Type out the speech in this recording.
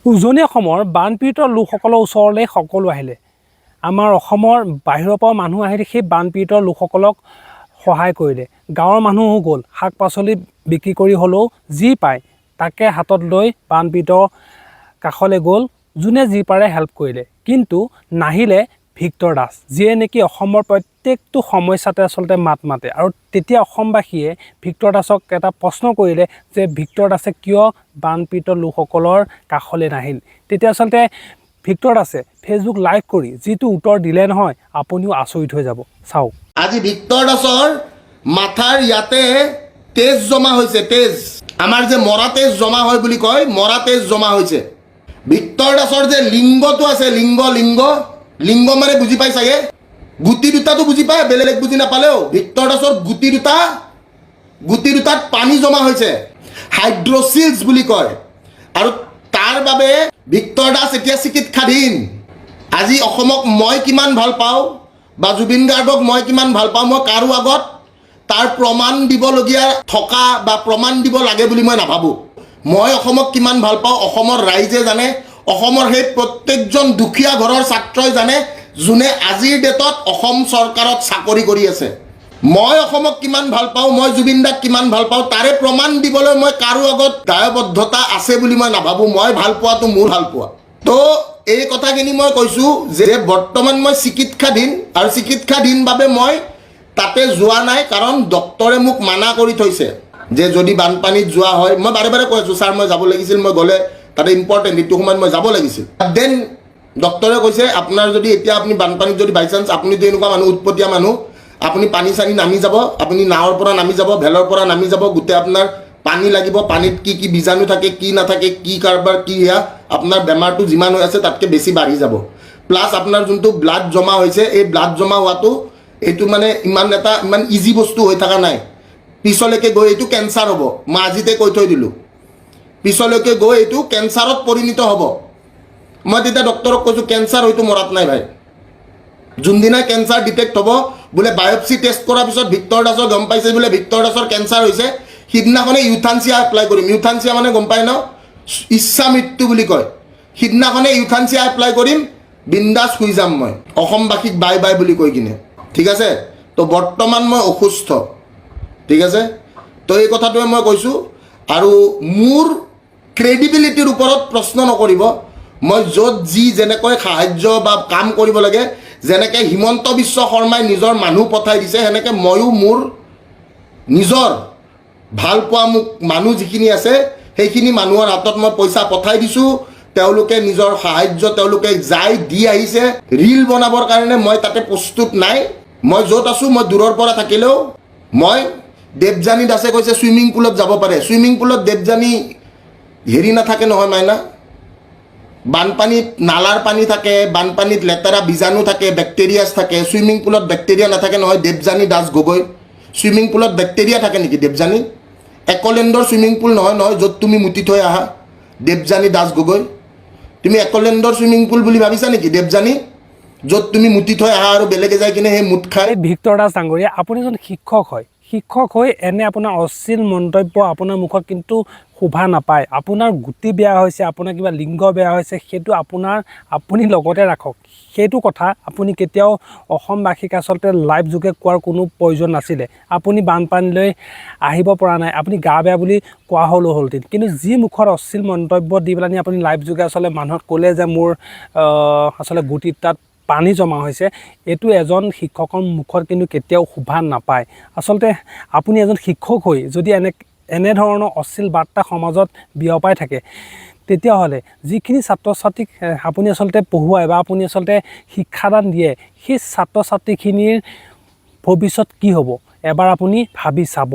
উজনি অসমৰ বানপীড়িত লোকসকলৰ ওচৰলৈ সকলো আহিলে। আমাৰ অসমৰ বাহিৰৰ পৰা মানুহ আহি সেই বানপীড়িত লোকসকলক সহায় কৰিলে। গাঁৱৰ মানুহো গ'ল, শাক পাচলি বিক্ৰী কৰি হ'লেও যি পায় তাকে হাতত লৈ বানপীড়িত কাষলৈ গ'ল, যোনে যি পাৰে হেল্প কৰিলে। কিন্তু নাহিলে ভিক্টৰ দাস, যিয়ে নেকি অসমৰ প্ৰত্যেকটো সমস্যাতে আচলতে মাত মাতে। আৰু তেতিয়া অসমবাসীয়ে ভিক্টৰ দাসক এটা প্ৰশ্ন কৰিলে যে ভিক্টৰ দাসে কিয় বানপীড়িত লোকসকলৰ কাষলৈ নাহিল। তেতিয়া আচলতে ভিক্টৰ দাসে ফেচবুক লাইভ কৰি যিটো উত্তৰ দিলে নহয়, আপুনিও আচৰিত হৈ যাব। চাওক। আজি ভিক্টৰ দাসৰ মাথাৰ ইয়াতে তেজ জমা হৈছে, তেজ আমাৰ যে মৰা তেজ জমা হয় বুলি কয়, মৰা তেজ জমা হৈছে। ভিক্টৰ দাসৰ যে লিংগটো আছে, লিংগ লিংগ লিংগ মানে বুজি পাই চাগে, গুটি দুটাটো বুজি পায়, বেলেগ বুজি নাপালেও ভিক্টৰ দাসৰ গুটি দুটাত পানী জমা হৈছে, হাইড্ৰচিলছ বুলি কয়। আৰু তাৰ বাবে ভিক্টৰ দাস এতিয়া চিকিৎসাধীন। আজি অসমক মই কিমান ভাল পাওঁ বা জুবিন গাৰ্গক মই কিমান ভাল পাওঁ, মই কাৰো আগত তাৰ প্ৰমাণ দিবলগীয়া থকা বা প্ৰমাণ দিব লাগে বুলি মই নাভাবোঁ। মই অসমক কিমান ভাল পাওঁ অসমৰ ৰাইজে জানে, অসমৰ সেই প্ৰত্যেকজন দুখীয়া ঘৰৰ ছাত্ৰই জানে, যোনে আজিৰ ডেটত অসম চৰকাৰত চাকৰি কৰি আছে। মই অসমক কিমান ভাল পাওঁ, মই জুবিন দাক কিমান ভাল পাওঁ, তাৰে প্ৰমাণ দিবলৈ মই কাৰো আগত দায়বদ্ধতা আছে বুলি মই নাভাবোঁ। মই ভাল পোৱাটো মোৰ ভাল পোৱা। তো এই কথাখিনি মই কৈছোঁ যে বৰ্তমান মই চিকিৎসাধীন, আৰু চিকিৎসাধীন বাবে মই তাতে যোৱা নাই, কাৰণ ডক্টৰে মোক মানা কৰি থৈছে যে যদি বানপানীত যোৱা হয়, মই বাৰে বাৰে কৈ আছোঁ ছাৰ মই যাব লাগিছিল, মই গ'লে তাতে ইম্পৰ্টেণ্ট এইটো সময়ত মই যাব লাগিছিল। দেন ডক্টৰে কৈছে আপোনাৰ যদি এতিয়া আপুনি বানপানীত যদি বাই চান্স, আপুনিতো এনেকুৱা মানুহ উৎপতীয়া মানুহ, আপুনি পানী চানী নামি যাব, আপুনি নাৱৰ পৰা নামি যাব, ভেলৰ পৰা নামি যাব, গোটেই আপোনাৰ পানী লাগিব, পানীত কি কি বীজাণু থাকে কি নাথাকে, কি কাৰবাৰ কি সেয়া, আপোনাৰ বেমাৰটো যিমান হৈ আছে তাতকৈ বেছি বাঢ়ি যাব। প্লাছ আপোনাৰ যোনটো ব্লাড জমা হৈছে, এই ব্লাড জমা হোৱাটো এইটো মানে ইমান ইজি বস্তু হৈ থকা নাই। পিছলৈকে গৈ এইটো কেঞ্চাৰ হ'ব, মই আজিতে কৈ থৈ দিলোঁ। পিছলৈকে গৈ এইটো কেঞ্চাৰত পৰিণত হ'ব। মই তেতিয়া ডক্টৰক কৈছোঁ কেঞ্চাৰ হয়তো মৰাত নাই ভাই। যোনদিনা কেঞ্চাৰ ডিটেক্ট হ'ব, বোলে বায়'পচি টেষ্ট কৰাৰ পিছত ভিক্টৰ দাসৰ গম পাইছে বোলে ভিক্টৰ দাসৰ কেঞ্চাৰ হৈছে, সিদিনাখনে ইউথানচিয়া এপ্লাই কৰিম। ইউথানচিয়া মানে গম পাই ন, ইচ্ছা মৃত্যু বুলি কয়। সিদিনাখনে ইউথানচিয়া এপ্লাই কৰিম, বিন্দাছ শুই যাম মই, অসমবাসীক বাই বাই বুলি কৈ কিনে। ঠিক আছে, তো বৰ্তমান মই অসুস্থ। ঠিক আছে, তো এই কথাটোৱে মই কৈছোঁ। আৰু মোৰ ক্ৰেডিবিলিটিৰ ওপৰত প্ৰশ্ন নকৰিব। মই য'ত যি যেনেকৈ সাহায্য বা কাম কৰিব লাগে, যেনেকৈ হিমন্ত বিশ্ব শৰ্মাই নিজৰ মানুহ পঠাই দিছে, সেনেকৈ ময়ো মোৰ নিজৰ ভাল পোৱা মোক মানুহ যিখিনি আছে, সেইখিনি মানুহৰ হাতত মই পইচা পঠাই দিছোঁ। তেওঁলোকে নিজৰ সাহায্য তেওঁলোকে যাই দি আহিছে। ৰীল বনাবৰ কাৰণে মই তাতে প্ৰস্তুত নাই। মই য'ত আছোঁ, মই দূৰৰ পৰা থাকিলেও মই দেৱযানী দাসে কৈছে ছুইমিং পুলত যাব পাৰে। ছুইমিং পুলত দেৱযানী হেৰি নাথাকে নহয় মাইনা, বানপানীত নালাৰ পানী থাকে, বানপানীত লেতেৰা বীজাণু থাকে, বেক্টেৰিয়াছ থাকে। ছুইমিং পুলত বেক্টেৰিয়া নাথাকে নহয়। দেৱযানী দাস গগৈ, ছুইমিং পুলত বেক্টেৰিয়া থাকে নেকি দেৱযানী? একলেণ্ডৰ ছুইমিং পুল নহয় নহয় য'ত তুমি মুতি থৈ আহা, দেৱযানী দাস গগৈ। তুমি একলেণ্ডৰ ছুইমিং পুল বুলি ভাবিছা নেকি দেৱযানী, য'ত তুমি মুতি থৈ আহা আৰু বেলেগে যাই কিনে সেই মুঠ খায়? ভিক্টৰ দাস ডাঙৰীয়া, আপুনি এজন শিক্ষক হয়, শিক্ষক হৈ এনে আপোনাৰ অশ্লীল মন্তব্য আপোনাৰ মুখত কিন্তু শোভা নাপায়। আপোনাৰ গুটি বেয়া হৈছে, আপোনাৰ কিবা লিংগ বেয়া হৈছে, সেইটো আপুনি লগতে ৰাখক। সেইটো কথা আপুনি কেতিয়াও অসমবাসীক আচলতে লাইভ যোগে কোৱাৰ কোনো প্ৰয়োজন নাছিলে। আপুনি বানপানীলৈ আহিব পৰা নাই, আপুনি গা বেয়া বুলি কোৱা হ'লহেঁতেন। কিন্তু যি মুখত অশ্লীল মন্তব্য দি পেলাই আপুনি লাইভ যোগে আচলতে মানুহক ক'লে যে মোৰ আচলতে গুটিত তাত পানী জমা হৈছে, এইটো এজন শিক্ষকৰ মুখত কিন্তু কেতিয়াও শোভা নাপায়। আচলতে আপুনি এজন শিক্ষক হৈ যদি এনেধৰণৰ অশ্লীল বাৰ্তা সমাজত বিয়পাই থাকে, তেতিয়াহ'লে যিখিনি ছাত্ৰ ছাত্ৰীক আপুনি আচলতে পঢ়ুৱাই বা আপুনি আচলতে শিক্ষাদান দিয়ে, সেই ছাত্ৰ ছাত্ৰীখিনিৰ ভৱিষ্যত কি হ'ব এবাৰ আপুনি ভাবি চাব।